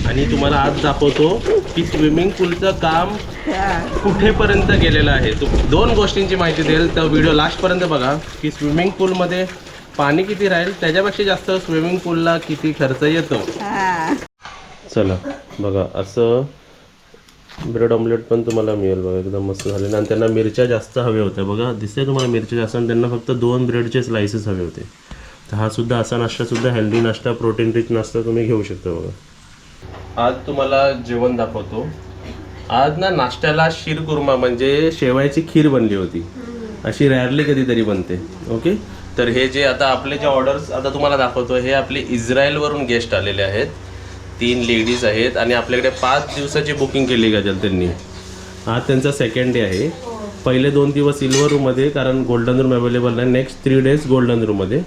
आणि तुम्हाला आज दाखवतो की स्विमिंग पूलचं काम कुठेपर्यंत गेलेलं आहे. दोन गोष्टींची माहिती देईल, तर व्हिडिओ लास्टपर्यंत बघा की स्विमिंग पूलमध्ये पाणी किती राहील, त्याच्यापेक्षा जास्त स्विमिंग पूलला किती खर्च येतो. चला बघा, असं ब्रेड ऑमलेट पण तुम्हाला मिळेल बघा, एकदम मस्त झाले. आणि त्यांना मिरच्या जास्त हवे होत्या बघा, दिसते तुम्हाला मिरच्या जास्त, आणि त्यांना फक्त 2 ब्रेडचे स्लाइसेस हवे होते. तर हा सुद्धा असा नाश्तासुद्धा हेल्दी नाश्ता, प्रोटीन रिच नाश्ता तुम्ही घेऊ शकता बघा. आज तुम्हाला जेवण दाखवतो. आज ना नाश्त्याला शीरकुर्मा म्हणजे शेवयाची खीर बनली होती. अशी रॅरली कधीतरी बनते. ओके, तर हे जे आता आपले जे ऑर्डर्स आता तुम्हाला दाखवतो, हे आपले इस्रायलवरून गेस्ट आलेले आहेत. 3 लेडीज आहेत आणि आपल्याकडे 5 दिवसाची बुकिंग केली गजल त्यांनी. आज त्यांचा सेकंड डे आहे. पहिले 2 दिवस सिल्वर रूममध्ये, कारण गोल्डन रूम अवेलेबल नाही. नेक्स्ट 3 डेज गोल्डन रूममध्ये.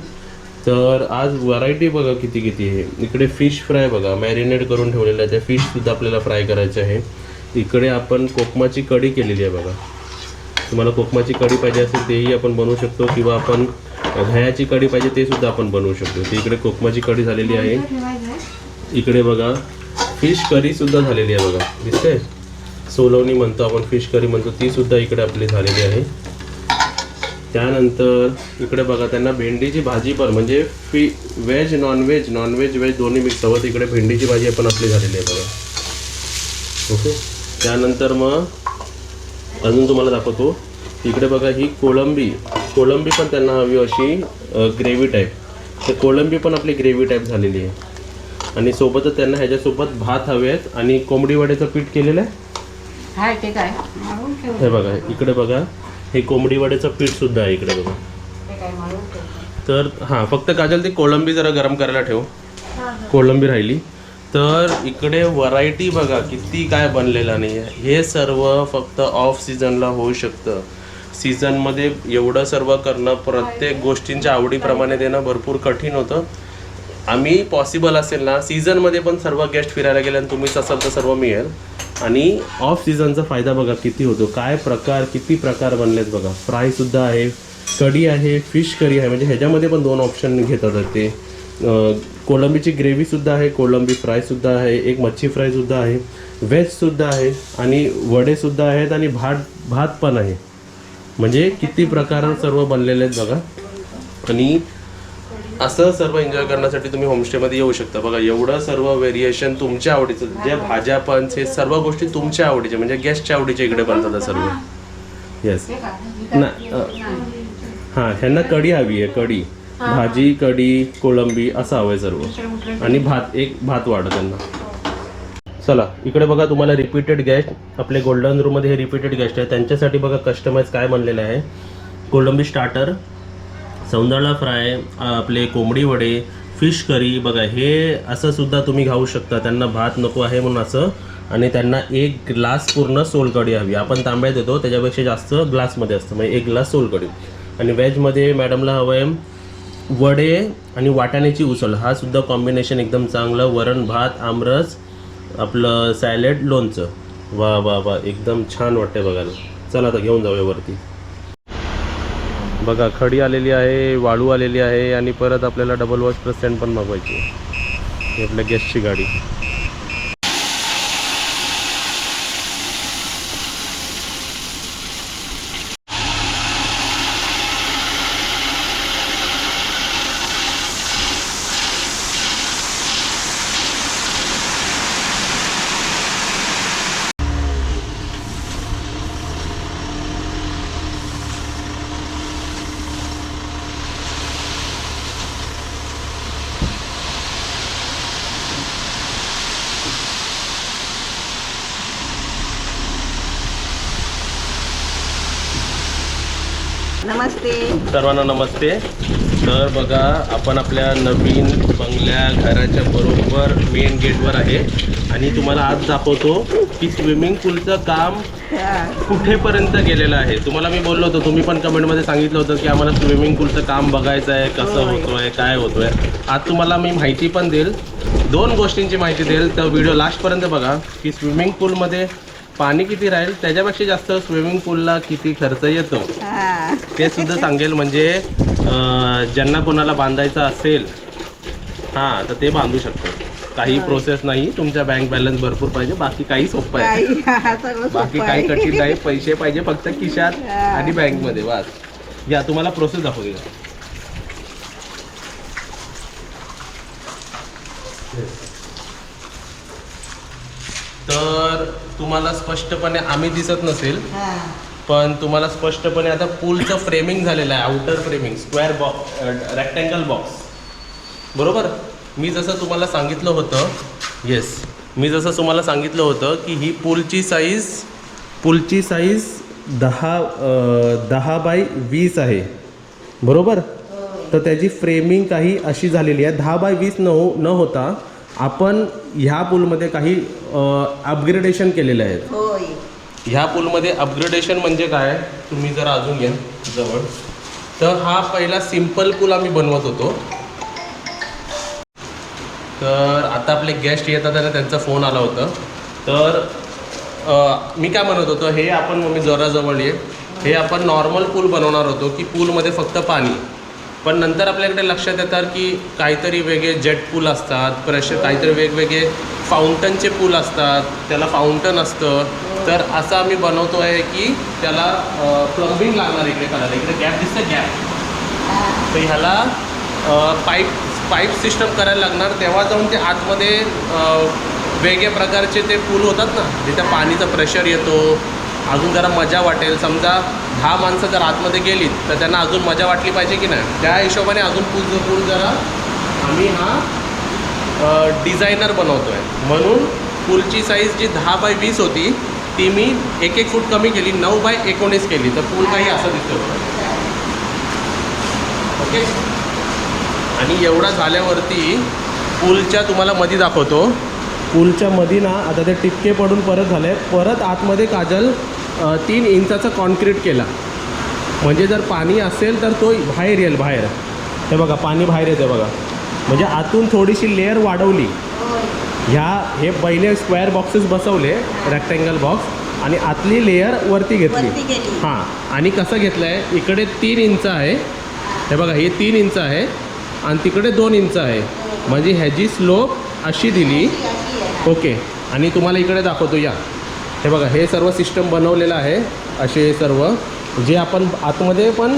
तर आज व्हरायटी बघा किती आहे. इकडे फिश फ्राय बघा, मॅरिनेट करून ठेवलेलं आहे. त्या फिशसुद्धा आपल्याला फ्राय करायचे आहे. इकडे आपण कोकमाची कढी केलेली आहे बघा. तुम्हाला कोकमाची कढी पाहिजे असेल तेही आपण बनवू शकतो, किंवा आपण दह्याची कढी पाहिजे ते सुद्धा आपण बनवू शकतो. तर इकडे कोकमाची कढी झालेली आहे. इकडे बघा फिश करी सुद्धा झालेली आहे बघा, दिसते. सोलवणी म्हणतो आपण, फिश करी म्हणतो, ती सुद्धा इकडे आपली झालेली आहे. त्यानंतर इकडे बघा त्यांना भेंडीची भाजी पण, म्हणजे व्हेज नॉनव्हेज व्हेज दोन्ही मिक्स हवं. इकडे भेंडीची भाजी पण आपली झालेली आहे बघा. ओके, त्यानंतर मग अजून तुम्हाला दाखवतो. इकडे बघा ही कोळंबी पण त्यांना हवी अशी ग्रेव्ही टाईप. तर कोळंबी पण आपली ग्रेव्ही टाईप झालेली आहे. आणि सोबतच त्यांना ह्याच्यासोबत भात हवे आहेत. आणि कोंबडी वड्याचं पीठ केलेलं आहे. हे बघा, इकडे बघा हे कोंबडी वड्याचं पीठ सुद्धा आहे इकडे बघा. तर हां, फक्त काजल ती कोळंबी जरा गरम करायला ठेव. कोळंबी राहिली. तर इकडे व्हरायटी बघा किती काय बनलेलं नाही आहे. हे सर्व फक्त ऑफ सीझनला होऊ शकतं. सीझनमध्ये एवढं सर्व करणं, प्रत्येक गोष्टींच्या आवडीप्रमाणे देणं भरपूर कठीण होतं. आम्ही पॉसिबल असेल ना सीझनमध्ये पण सर्व गेस्ट फिरायला गेले आणि तुम्हीच असाल तर सर्व मिळेल. आणि ऑफ सीझनचा फायदा बघा किती होतो. काय प्रकार, किती प्रकार बनलेत बघा. फ्रायसुद्धा आहे, कढी आहे, फिश करी आहे, म्हणजे ह्याच्यामध्ये पण 2 ऑप्शन घेतात ते. कोळंबीची ग्रेव्हीसुद्धा आहे, कोळंबी फ्रायसुद्धा आहे, एक मच्छी फ्रायसुद्धा आहे, व्हेजसुद्धा आहे, आणि वडेसुद्धा आहेत, आणि भात पण आहे. म्हणजे किती प्रकार सर्व बनलेले आहेत बघा. आणि असं सर्व एन्जॉय करण्यासाठी तुम्ही होमस्टेमध्ये येऊ शकता बघा. एवढं सर्व व्हेरिएशन तुमच्या आवडीचं, ज्या भाज्या पण हे सर्व गोष्टी तुमच्या आवडीच्या, म्हणजे गेस्टच्या आवडीच्या इकडे बनतात सर्व. येस ना. हां, ह्यांना कढी हवी आहे, कढी भाजी, कढी, कोळंबी असं हवं आहे सर्व. आणि एक भात वाढ त्यांना. चला इकडे बघा, तुम्हाला रिपीटेड गेस्ट आपले गोल्डन रूममध्ये हे रिपीटेड गेस्ट आहे, त्यांच्यासाठी बघा कस्टमाइज काय बनलेलं आहे. कोळंबी स्टार्टर, सौंदाळा फ्राय, आपले कोंबडी वडे, फिश करी बघा. हे असं सुद्धा तुम्ही खाऊ शकता. त्यांना भात नको आहे म्हणून असं. आणि त्यांना 1 ग्लास पूर्ण सोलकढी हवी. आपण तांब्यात देतो, त्याच्यापेक्षा जास्त ग्लासमध्ये असतं, म्हणजे 1 ग्लास सोलकढी. आणि व्हेजमध्ये मॅडमला हवं आहे वडे आणि वाटाण्याची उसळ. हा सुद्धा कॉम्बिनेशन एकदम चांगलं. वरण भात, आमरस, आपलं सॅलेड, लोणचं. वा वा वा, एकदम छान वाटते बघायला. चला आता घेऊन जाऊया वरती. बघा खडी आलेली आहे, वाळू आलेली आहे, आणि परत आपल्याला डबल वॉश प्लस स्टँड पण मागवायची आहे. आपल्या गेस्टची गाडी. नमस्ते सर्वांना नमस्ते. तर बघा आपण आपल्या नवीन बंगल्या घराच्या बरोबर मेन गेटवर आहे. आणि तुम्हाला आज दाखवतो की स्विमिंग पूलचं काम कुठेपर्यंत गेलेलं आहे. तुम्हाला मी बोललो होतो, तुम्ही पण कमेंटमध्ये सांगितलं होतं की आम्हाला स्विमिंग पूलचं काम बघायचं आहे, कसं होतोय, काय होतोय. आज तुम्हाला मी माहिती पण देईल, 2 गोष्टींची माहिती देईल. तर व्हिडिओ लास्टपर्यंत बघा की स्विमिंग पूलमध्ये पाणी किती राहील, त्याच्यापेक्षा जास्त स्विमिंग पूलला किती खर्च येतो ते सुद्धा सांगेल. म्हणजे ज्यांना कोणाला बांधायचं असेल हां तर ते बांधू शकतात. काही प्रोसेस नाही. तुमचा बँक बॅलन्स भरपूर पाहिजे, बाकी काही सोपं आहे. बाकी काही कठीण नाही. पैसे पाहिजे फक्त खिशात आणि बँकमध्ये, बस. या तुम्हाला प्रोसेस दाखवते. तर तुम्हाला स्पष्टपणे आम्ही दिसत नसेल, पण तुम्हाला स्पष्टपणे आता पूलचं फ्रेमिंग झालेलं आहे. Outer framing, square box, rectangle box, बरोबर. मी जसं तुम्हाला सांगितलं होतं, मी जसं तुम्हाला सांगितलं होतं की ही पूलची साईज 10 बाय 20 आहे, बरोबर. तर त्याची फ्रेमिंग काही अशी झालेली आहे. 10 बाय 20 न होता आपण ह्या पूलमध्ये काही अपग्रेडेशन केलेले आहेत. ह्या पूलमध्ये अपग्रेडेशन म्हणजे काय, तुम्ही जरा अजून या जवळ. तर हा पहिला सिम्पल पूल आम्ही बनवत होतो. तर आता आपले गेस्ट येतात आणि त्यांचा फोन आला होता. तर मी काय म्हणत होतो, हे आपण मम्मी जरा जवळ ये, हे आपण नॉर्मल पूल बनवणार होतो की पूलमध्ये फक्त पाणी. पण नंतर आपल्याकडे लक्षात येतात की काहीतरी वेगळे जेट पूल असतात, प्रेशर काहीतरी वेगवेगळे फाउंटनचे पूल असतात, त्याला फाउंटन असतं. तर असं आम्ही बनवतो आहे की त्याला प्लंबिंग लागणार. इकडे करायला, इकडे गॅप दिसतं, गॅप. तर ह्याला पाईप सिस्टम करायला लागणार. तेव्हा जाऊन ते आतमध्ये वेगळ्या प्रकारचे ते पूल होतात ना, जिथे पाणीचं प्रेशर येतो, अजून जरा मजा वाटेल. समजा 10 माणसं जर आतमध्ये गेलीत तर त्यांना अजून मजा वाटली पाहिजे की नाही, त्या हिशोबाने अजून पूल जरा आम्ही हा डिझायनर बनवतो आहे. म्हणून पूलची साईज जी 10 बाय 20 होती ती मी 1 फूट कमी केली, 9 बाय 19 केली. तर पूल काही असं दिसतो. ओके. आणि एवढा झाल्यावरती पूलच्या तुम्हाला मध्ये दाखवतो. पूलच्या मध्ये ना आता ते टिपके पडून परत झाले. परत आतमध्ये काजल 3 इंचाचा कॉन्क्रीट केला. म्हणजे जर पाणी असेल तर तो बाहेर येईल, बाहेर. हे बघा पाणी बाहेर येते बघा. म्हणजे आतून थोडीशी लेअर वाढवली. हे पहिले स्क्वेअर बॉक्सेस बसवले, रेक्टँगल बॉक्स, आणि आतली लेअर वरती घेतली. हां. आणि कसं घेतलं आहे, इकडे 3 इंच आहे, हे बघा, हे 3 इंच आहे आणि तिकडे 2 इंच आहे. म्हणजे ह्याची स्लोप अशी दिली. ओके. आणि तुम्हाला इकडे दाखवतो, या. हे बघा, हे सर्व सिस्टम बनवलेलं आहे. असे सर्व जे आपण आतमध्ये पण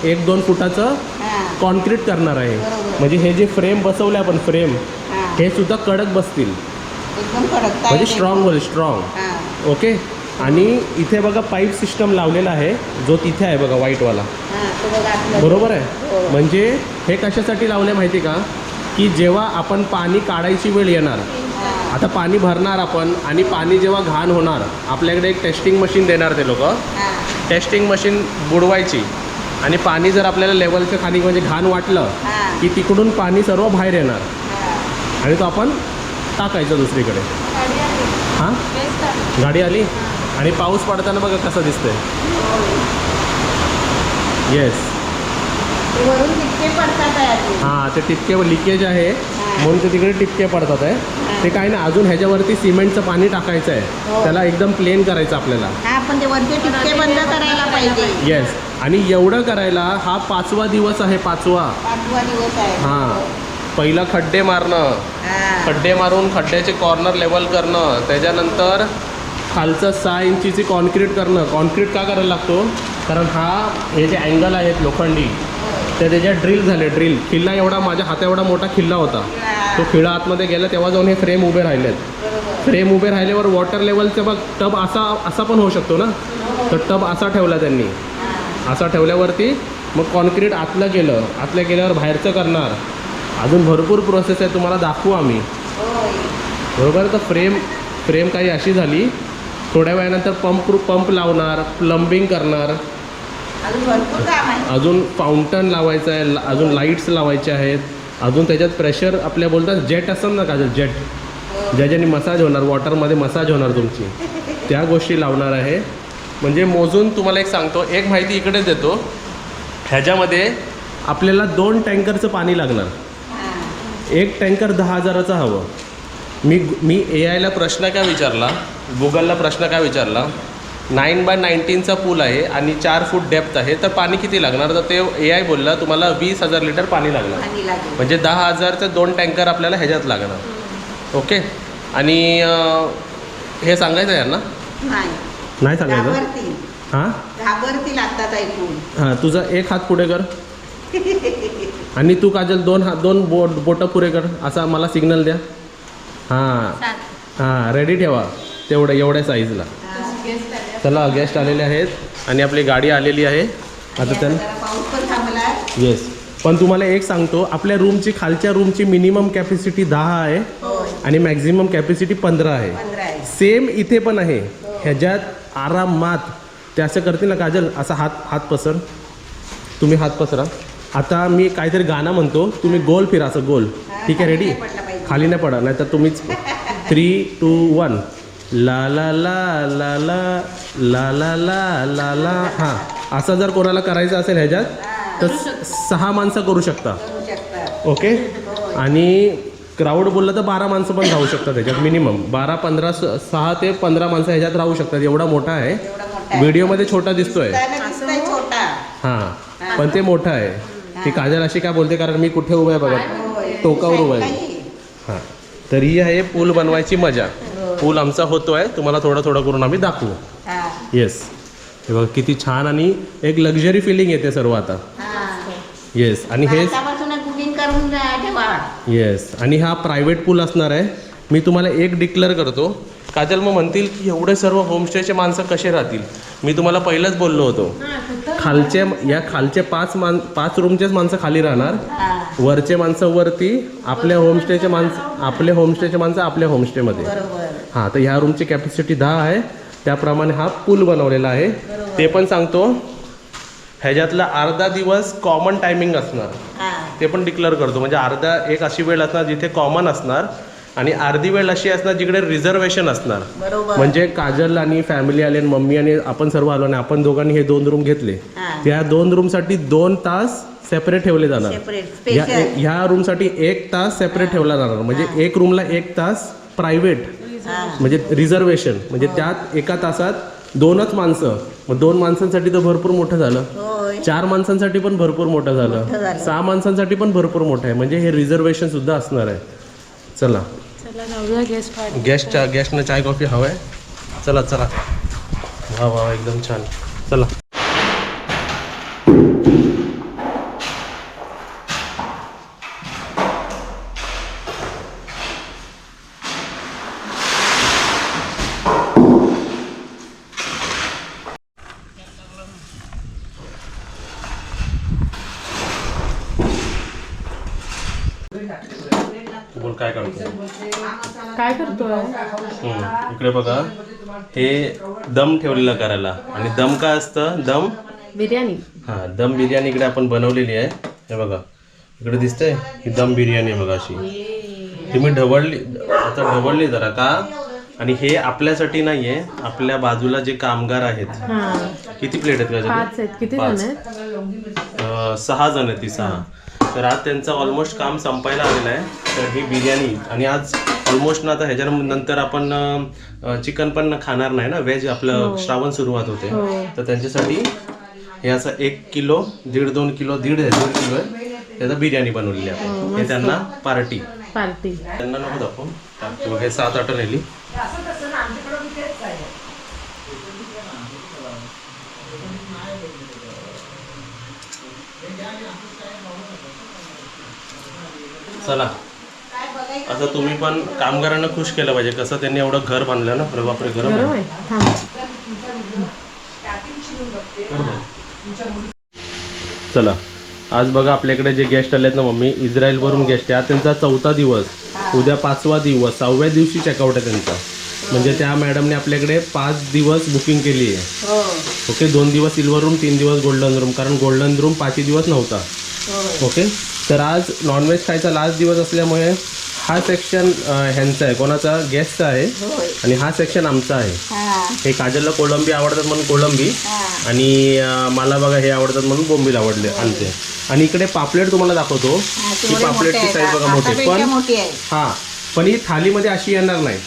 1-2 फुटाचं कॉन्क्रीट करणार आहे. म्हणजे हे जे फ्रेम बसवले आपण, फ्रेम, हे सुद्धा कडक बसतील, म्हणजे स्ट्रॉंग होईल, स्ट्रॉंग. ओके. आणि इथे बघा पाईप सिस्टम लावलेला आहे, जो तिथे आहे बघा, व्हाईटवाला, बरोबर आहे. म्हणजे हे कशासाठी लावले माहिती का, की जेव्हा आपण पाणी काढायची वेळ येणार, आता पाणी भरणार आपण, आणि पाणी जेव्हा घाण होणार, आपल्याकडे एक टेस्टिंग मशीन देणार ते लोक. टेस्टिंग मशीन बुडवायची, आणि पाणी जर आपल्याला लेवलच्या खाली म्हणजे घाण वाटलं की तिकडून पाणी सर्व बाहेर येणार, आणि तो आपण टाकायचं दुसरीकडे. हां, गाडी आली. आणि पाऊस पडताना बघा कसं दिसतंय. येस. हां, ते टिपके लिकेज आहे म्हणून ते तिकडे टिपके पडतात आहे. ते काय ना, अजून ह्याच्यावरती सिमेंटचं पाणी टाकायचं आहे. त्याला एकदम प्लेन करायचं आपल्याला. येस. आणि एवढं करायला हा 5वा दिवस आहे. 5वा दिवस आहे. हां. पहिला खड्डे मारणं, खड्डे मारून खड्ड्याचे कॉर्नर लेवल करणं, त्याच्यानंतर खालचं 6 इंचीची कॉन्क्रीट करणं. कॉन्क्रीट का करायला लागतो, कारण हे जे अँगल आहेत लोखंडी, तर त्याच्यात ड्रिल झाले. ड्रिल खिल्ला एवढा, माझ्या हाता एवढा मोठा खिल्ला होता, तो खिळा आतमध्ये गेला, तेव्हा जाऊन हे फ्रेम उभे राहिलेत. फ्रेम उभे राहिल्यावर वॉटर लेवलचं बघ, टब असा पण होऊ शकतो ना, तर टब असा ठेवला त्यांनी. असा ठेवल्यावरती मग कॉन्क्रीट आतलं गेल्यावर बाहेरचं करणार. अजून भरपूर प्रोसेस आहे, तुम्हाला दाखवू आम्ही, बरोबर. तर फ्रेम काही अशी झाली. थोड्या वेळानंतर पंप लावणार, प्लंबिंग करणार, अजून फाउंटन लावायचं आहे, अजून लाईट्स लावायचे आहेत, अजून त्याच्यात प्रेशर आपल्या बोलतात जेट असतात ना का, जेट ज्याच्याने मसाज होणार, वॉटरमध्ये मसाज होणार तुमची, त्या गोष्टी लावणार आहे. म्हणजे मोजून तुम्हाला एक सांगतो, एक माहिती इकडेच देतो. ह्याच्यामध्ये आपल्याला 2 टँकरचं पाणी लागणार. एक टँकर 10,000चं हवं. मी AIला प्रश्न काय विचारला, गुगलला प्रश्न काय विचारला 9x19चा पूल आहे आणि 4 फूट डेप्थ आहे. तर पाणी किती लागणार? तर ते AI बोलला तुम्हाला 20,000 लिटर पाणी लागणार, म्हणजे 10,000चे 2 टँकर आपल्याला ह्याच्यात लागणार. ओके. आणि हे सांगायचं आहे यांना? नाही सांगायचं. हां घाबरतील आत्ताच ऐकून. हां तुझा एक हात पुढे कर आणि तू काजल 2 बोटं पुढे कर, असा मला सिग्नल द्या. हां हां रेडी ठेवा एवढ्या साईजला. चला गेस्ट आलेले आहेत आणि आपली गाडी आलेली आहे आता त्यांना. पाऊस पण थांबला. येस. पण तुम्हाला एक सांगतो, आपल्या रूमची खालच्या रूमची मिनिमम कॅपॅसिटी 10 आहे आणि मॅक्झिमम कॅपॅसिटी 15 आहे. सेम इथे पण आहे. ह्याच्यात आरामात ते असं करतील ना काजल, असा हात पसर, तुम्ही हात पसरा. आता मी काहीतरी गाणं म्हणतो, तुम्ही गोल फिरा असं गोल. ठीक आहे रेडी? खाली नाही पडा, नाही तर तुम्हीच. 3, 2, 1. ला ला ला ला ला ला ला ला ला ला. हां असं जर कोणाला करायचं असेल ह्याच्यात तर 6 माणसं करू शकता. ओके. आणि क्राऊड बोललं तर 12 माणसं पण राहू शकतात ह्याच्यात. मिनिमम 12, 15, 6 ते 15 माणसं ह्याच्यात राहू शकतात. एवढा मोठा आहे. व्हिडिओमध्ये छोटा दिसतोय. हां पण ते मोठं आहे. ती काजल अशी काय बोलते कारण मी कुठे उभं आहे बघा, टोकावर उभं आहे. हां तर ही आहे पूल बनवायची मजा. पूल आमचा होतोय, तुम्हाला थोडं करून आम्ही दाखवू. येस. हे बघा किती छान आणि एक लक्झरी फिलिंग येते सर्व आता. येस. आणि हे येस आणि हा प्रायव्हेट पूल असणार आहे. मी तुम्हाला एक डिक्लेअर करतो. काजल मग म्हणतील की एवढे सर्व होमस्टेचे माणसं कसे राहतील? मी तुम्हाला पहिलंच बोललो होतो, खालचे 5 रूमचेच माणसं खाली राहणार, वरचे माणसं वरती, आपल्या होमस्टेचे माणसं आपल्या होमस्टेमध्ये. हां तर ह्या रूमची कॅपॅसिटी 10 आहे, त्याप्रमाणे हा पूल बनवलेला आहे. ते पण सांगतो, ह्याच्यातला अर्धा दिवस कॉमन टायमिंग असणार, ते पण डिक्लेअर करतो. म्हणजे एक अशी वेळ असणार जिथे कॉमन असणार आणि अर्धी वेळ अशी असणार जिकडे रिझर्वेशन असणार. म्हणजे काजल आणि फॅमिली आले, मम्मी आणि आपण सर्व आलो आणि आपण दोघांनी हे 2 रूम घेतले, त्या 2 रूमसाठी 2 तास सेपरेट ठेवले जाणार. ह्या रूमसाठी 1 तास सेपरेट ठेवला जाणार. म्हणजे एक रूमला 1 तास प्रायव्हेट, म्हणजे रिझर्वेशन. म्हणजे त्यात एका तासात 2च माणसं. मग 2 माणसांसाठी तर भरपूर मोठं झालं, 4 माणसांसाठी पण भरपूर मोठं झालं, 6 माणसांसाठी पण भरपूर मोठं आहे. म्हणजे हे रिझर्वेशन सुद्धा असणार आहे. चला गेस्टनं चाय कॉफी हवं आहे. चला वा एकदम छान. चला बोल काय करतोय? इकडे बघा, हे दम ठेवलेला करायला. आणि दम काय असतं? दम बिर्याणी. हां दम बिर्याणी इकडे आपण बनवलेली आहे. हे बघा इकडे दिसतंय ही दम बिर्याणी बघा अशी. ही मी ढवळली जरा का, आणि हे आपल्यासाठी नाहीये, आपल्या बाजूला जे कामगार आहेत. किती प्लेट आहेत का? 6 जण आहेत. ती 6. तर आज त्यांचं ऑलमोस्ट काम संपायला आलेलं आहे. तर ही बिर्याणी, आणि आज ऑलमोस्ट ना आता ह्याच्यानंतर आपण चिकन पण खाणार नाही ना, व्हेज. आपलं श्रावण सुरुवात होते. तर त्यांच्यासाठी हे असं 1 किलो 1.5-2 किलो 1.5 किलो आहे त्याचा बिर्याणी बनवलेली आहे. हे त्यांना पार्टी त्यांना नको दाखवू. हे 7-8 नेली. चला आता तुम्ही पण कामगारांना खुश केलं पाहिजे. कसं त्यांनी एवढं घर बांधलं ना. बापरे गरम आहे. चला आज बघा आपल्याकडे जे गेस्ट आलेत ना, मम्मी इस्रायलवरून गेस्ट आहे. त्यांचा 4था दिवस, उद्या 5वा दिवस, 6व्या दिवशी चेकआउट आहे त्यांचा. म्हणजे त्या मॅडमने आपल्याकडे 5 दिवस बुकिंग केली आहे. ओके. 2 दिवस सिल्वर रूम, 3 दिवस गोल्डन रूम, कारण गोल्डन रूम 5 दिवस नव्हता. ओके. तर आज नॉनव्हेज खायचा लास्ट दिवस असल्यामुळे हा सेक्शन ह्यांचा आहे, कोणाचा? गेस्टचा आहे. आणि हा सेक्शन आमचा आहे. हे काजलला कोळंबी आवडतात म्हणून कोळंबी, आणि मला बघा हे आवडतात म्हणून बोंबील आणते. आणि इकडे पापलेट तुम्हाला दाखवतो. ही पापलेटची साईज बघा मोठी, पण हां पण ही थालीमध्ये अशी येणार नाही,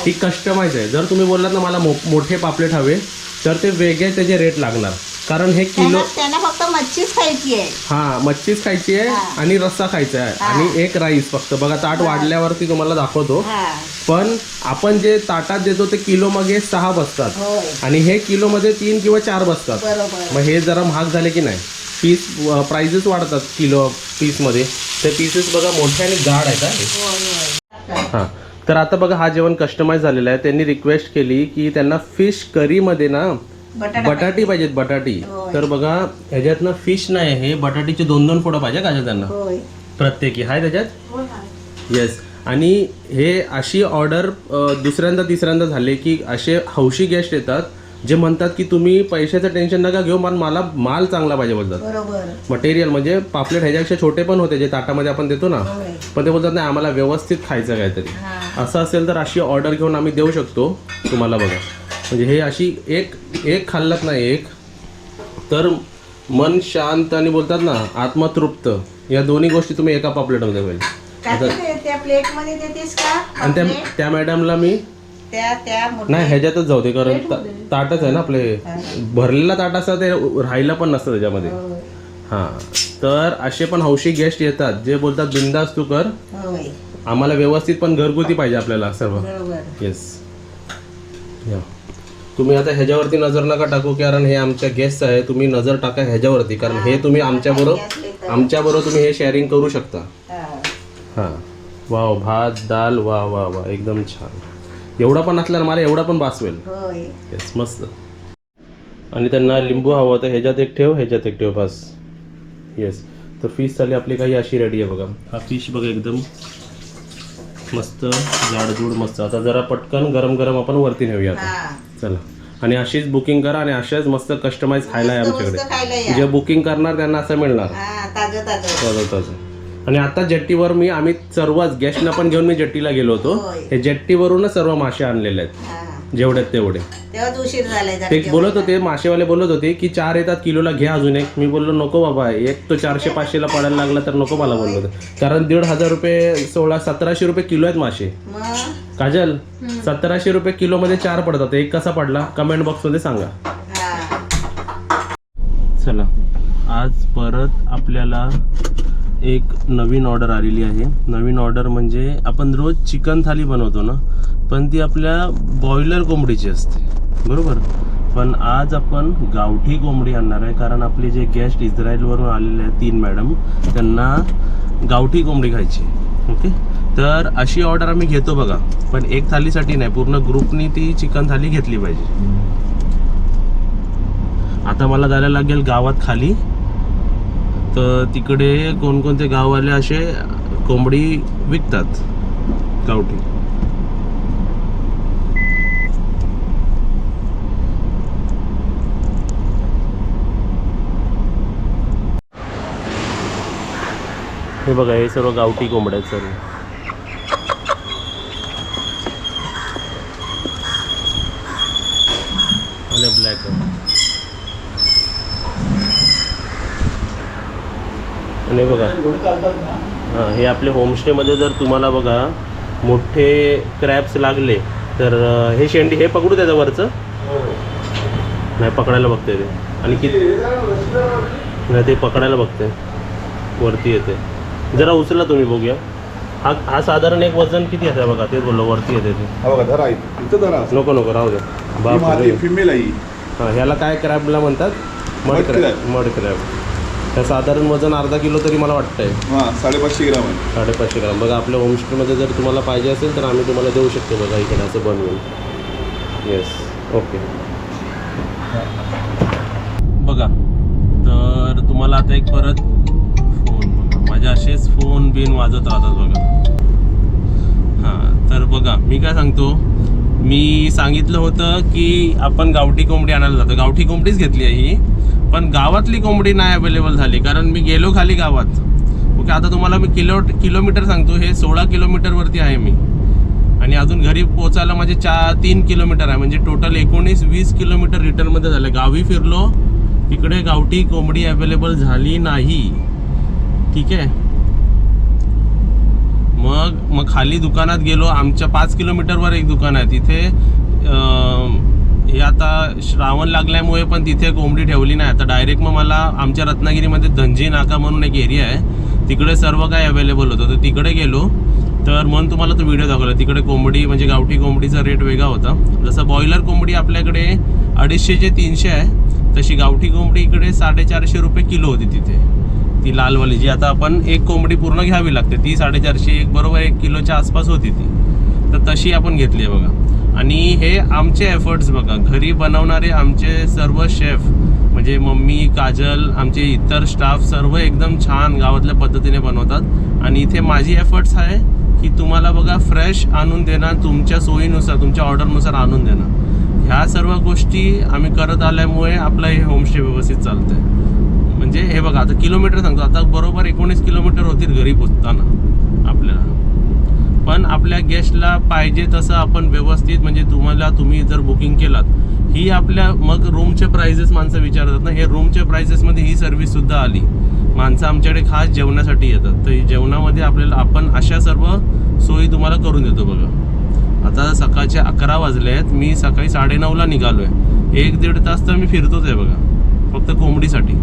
ही कस्टमाइज आहे. जर तुम्ही बोललात ना मला मोठे पापलेट हवे तर ते वेगळे त्याचे रेट लागणार. कारण हे किलो त्यांना फक्त मच्छीच खायची आहे. हा मच्छीच खायची आहे हा. आणि रस्सा खायचा आहे आणि एक राईस फक्त. बघा ताट वाढल्यावरती तुम्हाला दाखवतो. हा पण आपण जे ताटात देतो ते किलो मागे 6 बसतात होय आणि हे किलो मध्ये 3 किंवा 4 बसतात. बरोबर. मग हे जरा महाग झाले की नाही. पीस प्राइजेस वाढतात किलो पीसमध्ये. ते पीसेस बघा मोठे आणि जाड आहेत. होय होय. हां तर आता बघा हा जेवण कस्टमाइज झालेला आहे. त्यांनी रिक्वेस्ट केली की त्यांना फिश करीमध्ये ना बटाटी पाहिजेत बटाटी. होय. तर बघा ह्याच्यात ना फिश नाही आहे, हे दोन 2 फोडं पाहिजे का त्यांना होय प्रत्येकी आहे त्याच्यात. येस. आणि हे अशी ऑर्डर दुसऱ्यांदा तिसऱ्यांदा झाले की असे हौशी गेस्ट येतात जे म्हणतात की तुम्ही पैशाचं टेन्शन नका घेऊ, मला माल चांगला पाहिजे बोलतात. बरोबर. मटेरियल म्हणजे पापलेट ह्याच्यापेक्षा छोटे पण होते जे ताटामध्ये आपण देतो ना, होय. पण ते बोलतात नाही आम्हाला व्यवस्थित खायचं काहीतरी. हा असं असेल तर अशी ऑर्डर घेऊन आम्ही देऊ शकतो तुम्हाला. बघा म्हणजे हे अशी एक खाल्लत नाही एक तर मन शांत आणि बोलतात ना आत्मतृप्त, या दोन्ही गोष्टी तुम्ही एका पापलेटमध्ये होईल. त्या प्लेट मध्ये देतेस का? आणि त्या मॅडमला मी त्या नाही ह्याच्यातच जाऊ दे कारण ताटच आहे ना आपले. भरलेला ताट असतं ते राहिला पण नसतं त्याच्यामध्ये. होय. हां तर असे पण हौशी गेस्ट येतात जे बोलतात बिंदास तू कर, होय आम्हाला व्यवस्थित पण घरगुती पाहिजे आपल्याला सर्व. बरोबर. येस. या तुम्ही आता ह्याच्यावरती नजर नका टाकू कारण हे आमच्या गेस्ट आहे. तुम्ही नजर टाका ह्याच्यावरती कारण हे तुम्ही आमच्याबरोबर तुम्ही हे शेअरिंग करू शकता. हां वाव भात दाल वा वा वा एकदम छान. एवढा पण असला ना मला एवढा पण बासवेल. होय. येस मस्त. आणि त्यांना लिंबू हवं होतं ह्याच्यात एक ठेव ह्याच्यात एक ठेव बस. येस. तर फिश थाली आपली काही अशी रेडी आहे बघा. हा फिश बघा एकदम मस्त जाडजूड मस्त. आता जरा पटकन गरम गरम आपण वरती नेऊया आता. हा. चला. आणि अशीच बुकिंग करा आणि अशाच मस्त कस्टमाइज खायला आहे मस्त आमच्याकडे. खायला या. जे बुकिंग करणार त्यांना असं मिळणार हा ताजं ताजं. ताजं ताजं. आणि आता जेट्टीवर आम्ही सर्वच गेस्टना पण घेऊन मी जेट्टीला गेलो होतो. होय. हे जेट्टीवरूनच सर्व मासे आणलेले आहेत हा जेवढे तेवढे. तेव्हाच उशीर झालाय जरा ते बोलत जेवायला. होते मासेवाले बोलत होते की 4 येतात किलोला घ्या अजून एक. मी बोललो नको बाबा एक तो 400-500ला पडायला लागला तर नको मला बोललो होतं. कारण 1,500 रुपये 1600-1700 रुपये किलो आहेत मासे. मग काजल 1700 रुपये किलो मध्ये 4 पडतात. एक कसा पडला कमेंट बॉक्स मध्ये सांगा. हा चला आज परत आपल्याला एक नवीन ऑर्डर आलेली आहे. नवीन ऑर्डर म्हणजे आपण रोज चिकन थाली बनवतो ना, पण ती आपल्या बॉयलर कोंबडीची असते बरोबर. पण आज आपण गावठी कोंबडी आणणार आहे कारण आपले जे गेस्ट इस्रायलवरून आलेले आहेत 3 मॅडम त्यांना गावठी कोंबडी खायची. ओके तर अशी ऑर्डर आम्ही घेतो बघा. पण एक थालीसाठी नाही पूर्ण ग्रुपनी ती चिकन थाली घेतली पाहिजे. आता मला जायला लागेल गावात खाली. तर तिकडे कोणकोणते गाववाले असे कोंबडी विकतात गावठी. हे बघा हे सर्व गावठी कोंबड्या आहेत सर्व. आणि ब्लॅक आणि बघा हां हे आपले होमस्टेमध्ये जर तुम्हाला बघा मोठे क्रॅब्स लागले तर हे शेंडी हे पकडू त्याचं वरचं नाही पकडायला बघते ते. आणि किती नाही ते पकडायला बघते वरती येते. जरा उचला तुम्ही बघूया. हा साधारण एक वजन किती आहे बघा ते बोललो वरती येते ते. नको नको राहू दे. बाप फिमेल आहे. हां ह्याला काय क्रॅबला म्हणतात मड क्रॅब. Mud crab. त्या साधारण वजन अर्धा किलो तरी मला वाटतंय. हां 550 ग्राम आहे. 550 ग्राम. बघा आपल्या होमस्टेमध्ये जर तुम्हाला पाहिजे असेल तर आम्ही तुम्हाला देऊ शकतो बघा इकडे असं बनवून. Yes okay. बघा तर तुम्हाला आता एक परत फोन बघा माझे असेच फोन बिन वाजत राहतात बघा. हां तर बघा मी काय सांगतो. मी सांगितलं होतं की आपण गावठी कोंबडी आणायला जातो. गावठी कोंबडीच घेतली आहे ही. पण गावातली कोंबडी नाही अवेलेबल झाली कारण मी गेलो खाली गावात. ओके आता तुम्हाला मी किलोमीटर सांगतो. हे 16 किलोमीटरवरती आहे मी आणि अजून घरी पोचायला माझे 3 किलोमीटर आहे. म्हणजे टोटल 19-20 किलोमीटर रिटर्नमध्ये झालं. गावी फिरलो तिकडे गावठी कोंबडी अवेलेबल झाली नाही. ठीक आहे. मग खाली दुकानात गेलो. आमच्या 5 किलोमीटरवर एक दुकान आहे तिथे हे आता श्रावण लागल्यामुळे पण तिथे कोंबडी ठेवली नाही. आता डायरेक्ट मग मला आमच्या रत्नागिरीमध्ये धनजी नाका म्हणून एक एरिया आहे, तिकडे सर्व काही अवेलेबल होतं. तर तिकडे गेलो, तर म्हणून तुम्हाला तो व्हिडिओ दाखवला. तिकडे कोंबडी म्हणजे गावठी कोंबडीचा रेट वेगळा होता. जसं बॉयलर कोंबडी आपल्याकडे 250 ते 300 आहे, तशी गावठी कोंबडी इकडे 450 रुपये किलो होती तिथे. ती लालवाली जी आता आपण एक कोंबडी पूर्ण घ्यावी लागते ती 450 बरोबर 1 किलोच्या आसपास होती ती. तर तशी आपण घेतली आहे बघा. आणि हे आमचे एफर्ट्स बघा, घरी बनवणारे आमचे सर्व शेफ म्हणजे मम्मी, काजल, आमचे इतर स्टाफ सर्व एकदम छान गावातल्या पद्धतीने बनवतात. आणि इथे माझी एफर्ट्स आहे की तुम्हाला बघा फ्रेश आणून देणं, तुमच्या सोयीनुसार तुमच्या ऑर्डरनुसार आणून देणं. ह्या सर्व गोष्टी आम्ही करत आल्यामुळे आपलं हे होमस्टे व्यवस्थित चालतंय. म्हणजे हे बघा आता किलोमीटर सांगतो, आता बरोबर 19 किलोमीटर होतील घरी पोचताना आपल्याला. पण आपल्या गेस्टला पाहिजे तसं आपण व्यवस्थित म्हणजे तुम्ही जर बुकिंग केलात ही आपल्या मग रूमचे प्राइजेस माणसं विचारतात ना, हे रूमच्या प्राइजेसमध्ये ही सर्व्हिससुद्धा आली. माणसं आमच्याकडे खास जेवणासाठी येतात, तर जेवणामध्ये आपल्याला आपण अशा सर्व सोयी तुम्हाला करून देतो बघा. आता सकाळचे 11 वाजले आहेत, मी सकाळी 9:30ला निघालो आहे. 1-1.5 तास तर मी फिरतोच आहे बघा फक्त कोंबडीसाठी.